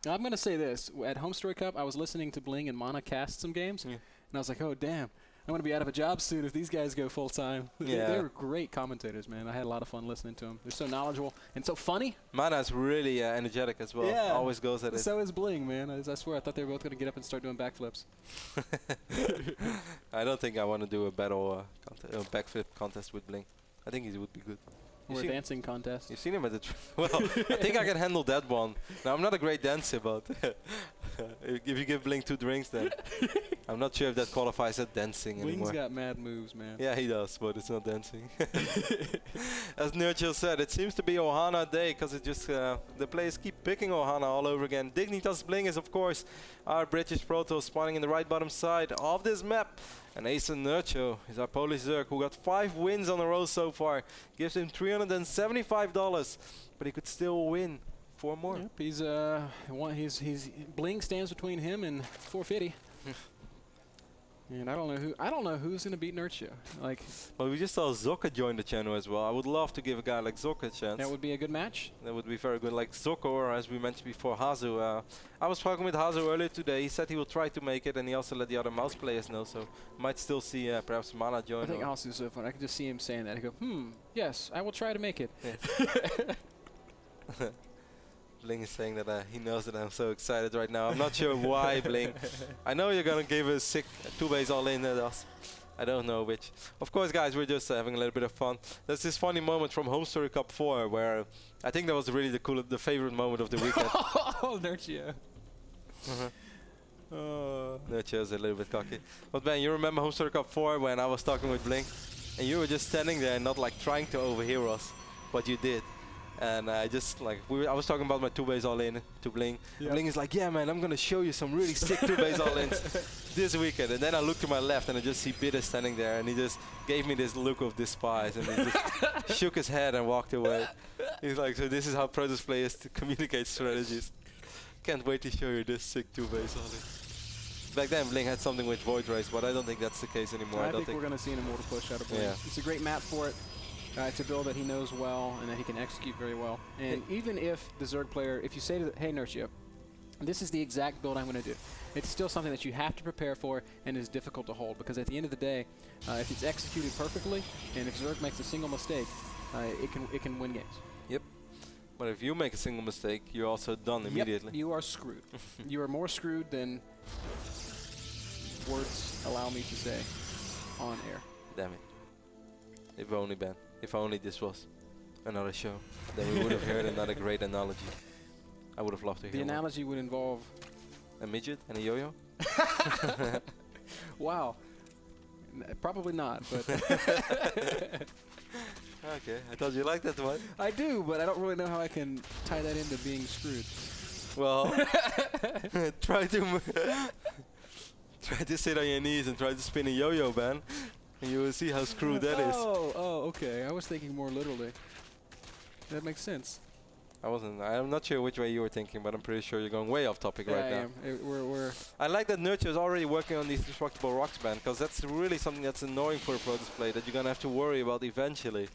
Now, I'm going to say this. At Home Story Cup, I was listening to Bling and Mana cast some games, and I was like, oh, damn. I'm going to be out of a job soon if these guys go full-time. They were great commentators, man. I had a lot of fun listening to them. They're so knowledgeable and so funny. Mana's really energetic as well. Yeah. Always goes at it. So is Bling, man. I swear, I thought they were both going to get up and start doing backflips. I don't think I want to do a battle backflip contest with Bling. I think he would be good. Or a dancing contest. You've seen him at the... well, I think I can handle that one. Now, I'm not a great dancer, but if you give Bling 2 drinks, then I'm not sure if that qualifies as dancing anymore. Bling's got mad moves, man. Yeah, he does, but it's not dancing. As Nerchio said, it seems to be Ohana day, because it just the players keep picking Ohana all over again. Dignitas Bling is, of course, our British Proto spawning in the right bottom side of this map. And Ace and Nerchio is our Polish Zerg, who got 5 wins on a row so far. Gives him $375, but he could still win 4 more. Yep, he's Bling stands between him and 450. And I don't know who's gonna beat Nerchio. Like, well, we just saw Zocca join the channel as well. I would love to give a guy like Zocca a chance. That would be a good match. That would be very good. Like Zocca, or as we mentioned before, Hazu. I was talking with Hazu earlier today. He said he will try to make it, and he also let the other mouse players know. So might still see perhaps Mana join. I think Hazu's so fun. I can just see him saying that. He go, yes, I will try to make it. Yes. Bling is saying that he knows that I'm so excited right now. I'm not sure why, Bling. I know you're going to give a sick 2-base all-in at us. I don't know which. Of course, guys, we're just having a little bit of fun. There's this funny moment from Home Story Cup 4 where I think that was really the favorite moment of the weekend. Oh, Nerchio. Nerchio's a little bit cocky. But, man, you remember Home Story Cup 4 when I was talking with Bling? And you were just standing there and not, like, trying to overhear us. But you did. And I just like I was talking about my 2-base all-in to Bling. Yep. Bling is like, yeah, man, I'm gonna show you some really sick 2-base all-ins this weekend. And then I look to my left and I just see Bitter standing there, and he just gave me this look of despise, and he just shook his head and walked away. He's like, so this is how Protoss players communicate strategies. Can't wait to show you this sick 2-base all-in. Back then, Bling had something with Void Race, but I don't think that's the case anymore. I think we're gonna see an Immortal Push out of Bling. Yeah. It's a great map for it. It's a build that he knows well and that he can execute very well. And even if the Zerg player, if you say to hey, Nerchio, this is the exact build I'm going to do, it's still something that you have to prepare for and is difficult to hold, because at the end of the day, if it's executed perfectly and if Zerg makes a single mistake, it can win games. Yep. But if you make a single mistake, you're also done immediately. Yep, you are screwed. You are more screwed than words allow me to say on air. Damn it. If only, Ben. If only this was another show, then we would have heard another great analogy. I would have loved to hear the analogy would involve a midget and a yo-yo? Wow. Probably not, but... Okay, I thought you liked that one. I do, but I don't really know how I can tie that into being screwed. Well, try to sit on your knees and try to spin a yo-yo, Ben. And you will see how screwed that is. Oh, okay. I was thinking more literally. That makes sense. I'm not sure which way you were thinking, but I'm pretty sure you're going way off topic right now. I I like that Nerchio is already working on these destructible rocks, Ben, because that's really something that's annoying for a pro display that you're going to have to worry about eventually.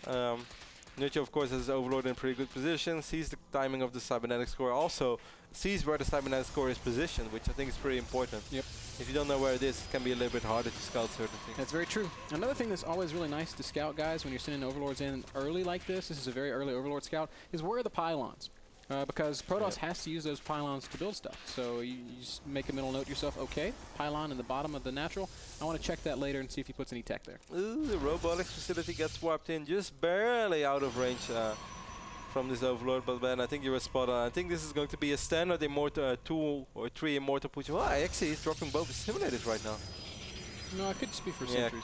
Nerchio, of course, has his Overlord in a pretty good position, sees the timing of the cybernetic score, also sees where the cybernetic score is positioned, which I think is pretty important. Yep. If you don't know where it is, it can be a little bit harder to scout certain things. That's very true. Another thing that's always really nice to scout, guys, when you're sending Overlords in early like this is a very early Overlord scout, is where are the pylons? Because Protoss has to use those pylons to build stuff. So you just make a mental note to yourself, okay, pylon in the bottom of the natural. I want to check that later and see if he puts any tech there. Ooh, the robotics facility gets swapped in just barely out of range from this Overlord, but Ben, I think you were spot on. I think this is going to be a standard Immortal 2 or 3 Immortal push. Well, actually, he's dropping both the simulators right now. No, it could just be for sentries.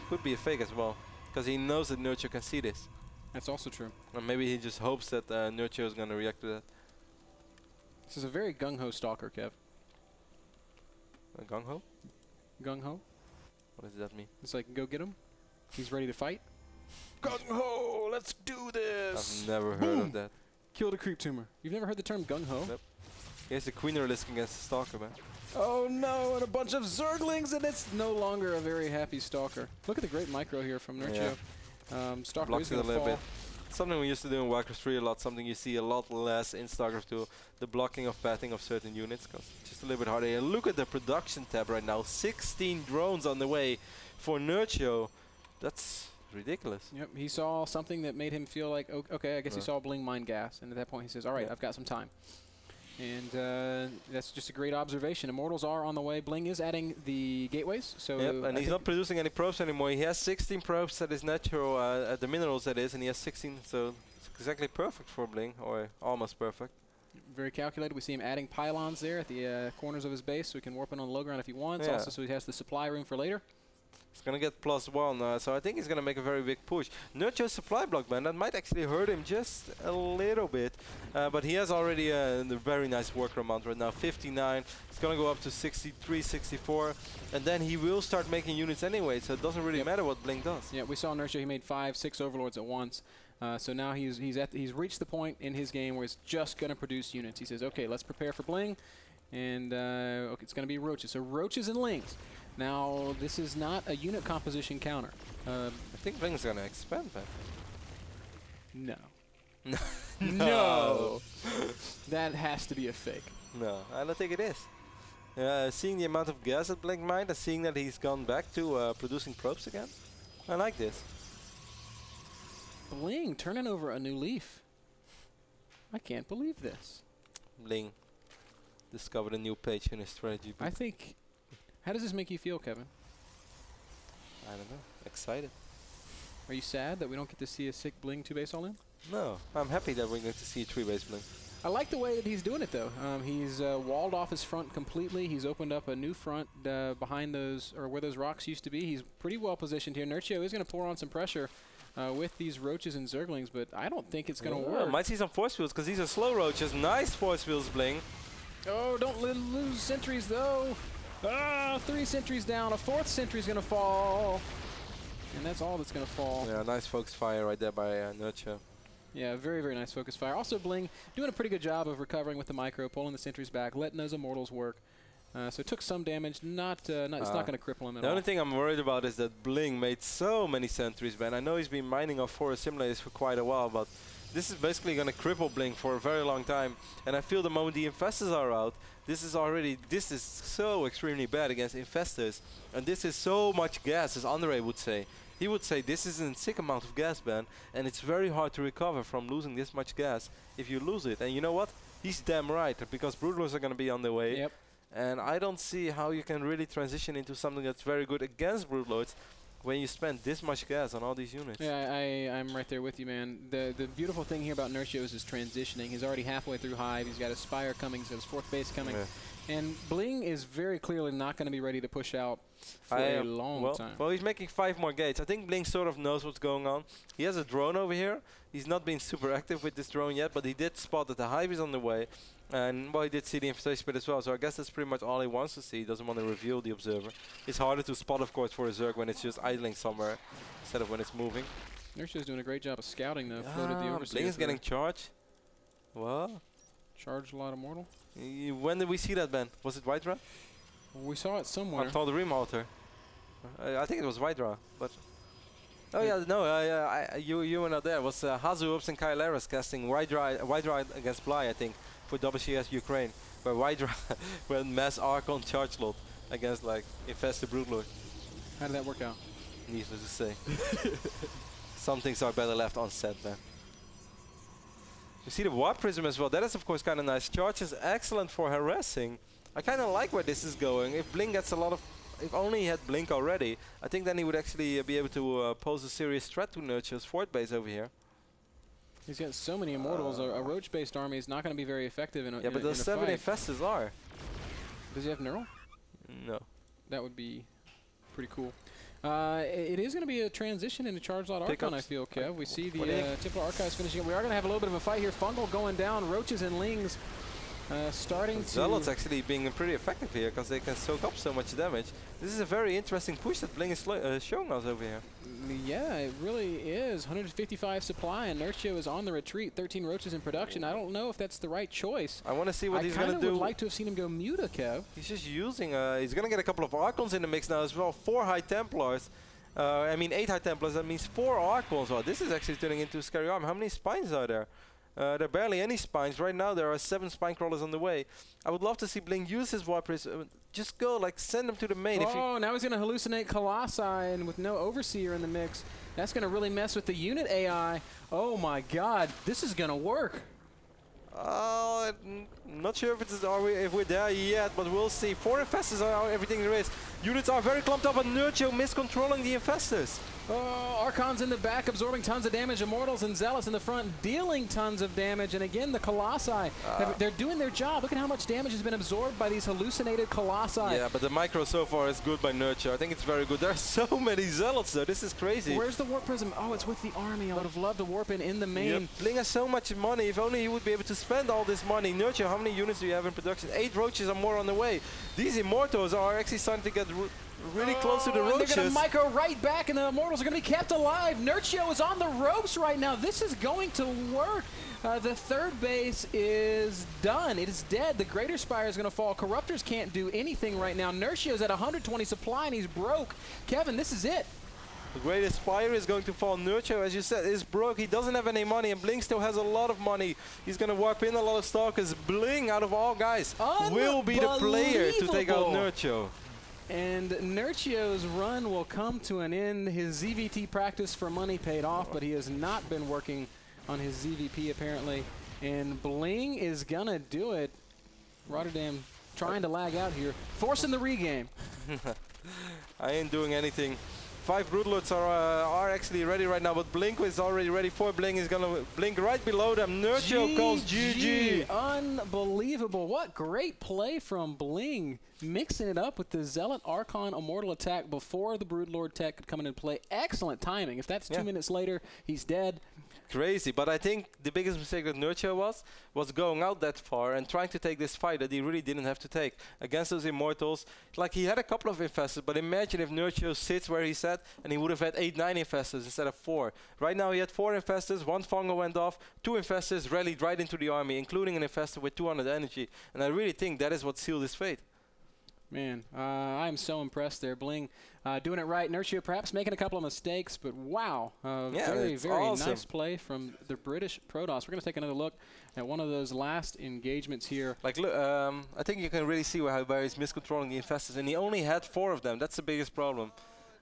Could be a fake as well, because he knows that Nerchio can see this. That's also true. Or maybe he just hopes that Nerchio is going to react to that. This is a very gung-ho stalker, Kev. Gung-ho? Gung-ho? What does that mean? It's like, go get him. He's ready to fight. Gung-ho! Let's do this! I've never heard of that. Kill the creep tumor. You've never heard the term gung-ho? Nope. He has the Queen Risk against the Stalker, man. Oh no, and a bunch of Zerglings, and it's no longer a very happy Stalker. Look at the great micro here from Nerchio. Yeah. Stalker blocks is going to fall. something we used to do in Warcraft 3 a lot, something you see a lot less in StarCraft 2, the blocking of pathing of certain units, because it's just a little bit harder. And look at the production tab right now, 16 drones on the way for Nerchio. That's ridiculous. Yep, he saw something that made him feel like, okay, I guess he saw Bling mine gas, and at that point he says, all right, I've got some time. And that's just a great observation. Immortals are on the way. Bling is adding the gateways. So and he's not producing any probes anymore. He has 16 probes at his natural, at the minerals that is, and he has 16, so it's exactly perfect for Bling, or almost perfect. Very calculated. We see him adding pylons there at the corners of his base, so he can warp in on the low ground if he wants. Also, so he has the supply room for later. He's going to get +1, so I think he's going to make a very big push. Nerchio's supply block, man, that might actually hurt him just a little bit. But he has already a very nice worker amount right now, 59. It's going to go up to 63, 64. And then he will start making units anyway, so it doesn't really matter what Bling does. Yeah, we saw Nerchio, he made 5, 6 overlords at once. So now he's reached the point in his game where he's just going to produce units. He says, okay, let's prepare for Bling. And okay, it's going to be roaches. So roaches and lings. Now, this is not a unit composition counter. I think Bling's going to expand, man. No. No. That has to be a fake. No, I don't think it is. Seeing the amount of gas at Bling mined and seeing that he's gone back to producing probes again, I like this. Bling turning over a new leaf. I can't believe this. Bling discovered a new page in his strategy book. I think... How does this make you feel, Kevin? I don't know. Excited. Are you sad that we don't get to see a sick Bling 2-base all-in? No. I'm happy that we're going to see a 3-base Bling. I like the way that he's doing it, though. He's walled off his front completely. He's opened up a new front behind those, or where those rocks used to be. He's pretty well positioned here. Nerchio is going to pour on some pressure with these roaches and zerglings, but I don't think it's going to work. Might see some force fields, because these are slow roaches. Nice force fields, Bling. Oh, don't lose sentries, though. Ah, 3 sentries down. A 4th sentry's going to fall. And that's all that's going to fall. Yeah, nice focus fire right there by Nerchio. Yeah, very, very nice focus fire. Also, Bling doing a pretty good job of recovering with the micro, pulling the sentries back, letting those immortals work. So it took some damage. It's not going to cripple him at all. The only thing I'm worried about is that Bling made so many sentries, man. I know he's been mining off forest simulators for quite a while, but this is basically going to cripple Bling for a very long time. And I feel the moment the infestors are out, this is so extremely bad against infestors. And this is so much gas, as Andre would say. He would say this is a sick amount of gas, man, and it's very hard to recover from losing this much gas if you lose it. And you know what? He's damn right, because Broodlords are going to be on the way. Yep. And I don't see how you can really transition into something that's very good against Broodlords when you spend this much gas on all these units. Yeah, I'm right there with you, man. The beautiful thing here about Nerchio is his transitioning. He's already halfway through Hive. He's got his Spire coming. He's got his 4th base coming. Yeah. And Bling is very clearly not going to be ready to push out for a long time. Well, he's making 5 more gates. I think Bling sort of knows what's going on. He has a drone over here. He's not been super active with this drone yet, but he did spot that the Hive is on the way. And, well, he did see the infestation pit as well, so I guess that's pretty much all he wants to see. He doesn't want to reveal the observer. It's harder to spot, of course, for a Zerg when it's just idling somewhere instead of when it's moving. Nerchio's doing a great job of scouting, though. Floated the overseer. Bling is getting charged. What? Charged a lot of mortal. When did we see that, Ben? Was it Whitera? Well, we saw it somewhere. I thought the Rim Altar. I think it was Whitera, but... Oh yeah, no, you were not there. It was Hazu Ups and Kyleras casting Whitera against Bly, I think, for WCS Ukraine, where Whitera went mass Archon charge lot against like infested Broodlord. How did that work out? Needless to say. Some things are better left unsaid, man. You see the Warp Prism as well. That is of course kind of nice. Charge is excellent for harassing. I kind of like where this is going. If Bling gets a lot of... If only he had Blink already, I think then he would actually be able to pose a serious threat to Nerchio's fort base over here. He's got so many immortals. A roach-based army is not going to be very effective in a Yeah, but those 7 infestors are. Does he have Neural? No. That would be pretty cool. It is going to be a transition into Charge Lot Archon, I feel, Kev. We see the Templar Archives finishing up. We are going to have a little bit of a fight here. Fungal going down. Roaches and Lings starting to... Zealots actually being pretty effective here because they can soak up so much damage. This is a very interesting push that Bling is showing us over here. Yeah, it really is. 155 supply, and Nerchio is on the retreat. 13 roaches in production. I don't know if that's the right choice. I want to see what he's going to do. I kind of would like to have seen him go Muta, Kev. He's just using... he's going to get a couple of Archons in the mix now as well. 4 High Templars. I mean 8 High Templars, that means 4 Archons. Well, this is actually turning into a scary army. How many spines are there? There are barely any spines. Right now there are 7 spine crawlers on the way. I would love to see Bling use his Warpers. Just go, like, send them to the main. Oh, now he's going to hallucinate Colossi, and with no Overseer in the mix, that's going to really mess with the unit AI. Oh my god, this is going to work. Not sure if we're there yet, but we'll see. 4 Infestors are everything there is. Units are very clumped up, but Nerchio miscontrolling the Infestors. Oh, Archons in the back absorbing tons of damage. Immortals and Zealots in the front dealing tons of damage. And again, the Colossi, they're doing their job. Look at how much damage has been absorbed by these hallucinated Colossi. Yeah, but the micro so far is good by Nerchio. I think it's very good. There are so many Zealots though. This is crazy. Where's the Warp Prism? Oh, it's with the army. I would have loved to warp in the main. Yep. Bling has so much money. If only he would be able to spend all this money. Nerchio, how many units do you have in production? 8 roaches are more on the way. These Immortals are actually starting to get really close to the roaches. They're going to micro right back, and the Immortals are going to be kept alive. Nerchio is on the ropes right now. This is going to work. The third base is done. It is dead. The Greater Spire is going to fall. Corruptors can't do anything right now. Nerchio's at 120 supply, and he's broke. Kevin, this is it. The Greater Spire is going to fall. Nerchio, as you said, is broke. He doesn't have any money, and Bling still has a lot of money. He's going to warp in a lot of Stalkers. Bling, out of all guys, will be the player to take out Nerchio. And Nerchio's run will come to an end. His ZVT practice for money paid off, but he has not been working on his ZVP apparently. And Bling is gonna do it. RotterdaM trying to lag out here, forcing the regame. I ain't doing anything. 5 Broodlords are actually ready right now, but Blink is already ready for Bling. Is gonna blink right below them. Nerchio calls GG. Unbelievable. What great play from Bling. Mixing it up with the Zealot Archon Immortal attack before the Broodlord tech could come into play. Excellent timing. If that's 2 minutes later, he's dead. Crazy, but I think the biggest mistake that Nerchio was going out that far and trying to take this fight that he really didn't have to take against those Immortals. Like, he had a couple of Infestors, but imagine if Nerchio sits where he sat and he would have had 8, 9 Infestors instead of 4. Right now he had 4 Infestors, 1 Fungal went off, 2 Infestors rallied right into the army, including an Infestor with 200 energy. And I really think that is what sealed his fate. Man, I'm so impressed there. Bling doing it right. Nerchio perhaps making a couple of mistakes, but wow. Very, very awesome. Nice play from the British Protoss. We're going to take another look at one of those last engagements here. Like, look, I think you can really see how he's miscontrolling the Infestors, and he only had 4 of them. That's the biggest problem.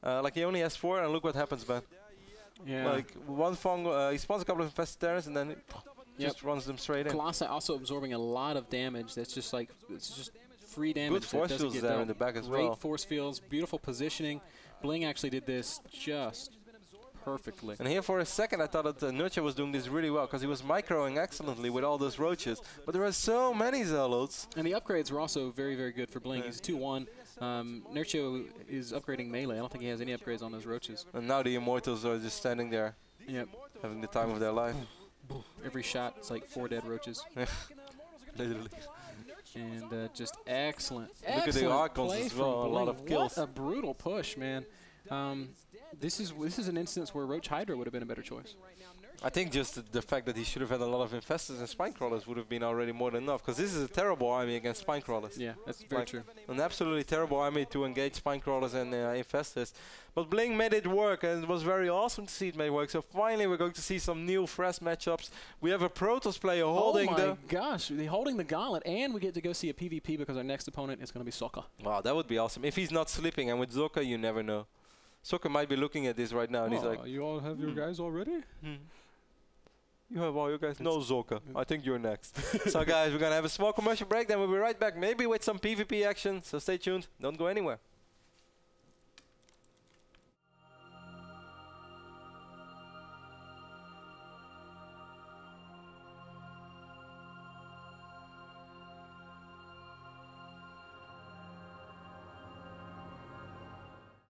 Like, he only has 4, and look what happens, man. Yeah. Like, one Fungal, he spawns a couple of Infested Terrans, and then just runs them straight in. Colossi also absorbing a lot of damage. That's just like, it's just free damage. Good force fields there in the back as well. Great force fields, beautiful positioning. Bling actually did this just perfectly. And here for a second I thought that Nerchio was doing this really well because he was microing excellently with all those roaches. But there are so many Zealots. And the upgrades were also very, very good for Bling. He's 2-1. Nerchio is upgrading melee. I don't think he has any upgrades on those roaches. And now the Immortals are just standing there. Yep. Having the time of their life. Every shot, it's like 4 dead roaches. Literally. And just excellent. Look at the Archons as well, a lot of kills. What a brutal push, man. This is an instance where Roach Hydra would have been a better choice. I think just the fact that he should have had a lot of Infestors and Spinecrawlers would have been already more than enough, because this is a terrible army against Spinecrawlers. Yeah, that's very true. An absolutely terrible army to engage Spinecrawlers and Infestors. But Bling made it work, and it was very awesome to see it made work. So finally we're going to see some new, fresh matchups. We have a Protoss player holding the... Oh my gosh, they're holding the gauntlet, and we get to go see a PvP because our next opponent is going to be Sokka. Wow, that would be awesome. If he's not sleeping, and with Sokka, you never know. Sokka might be looking at this right now, and he's like... You all have your guys already? You have all your guys? No, Sokka. I think you're next. So guys, we're going to have a small commercial break, then we'll be right back, maybe with some PvP action. So stay tuned. Don't go anywhere.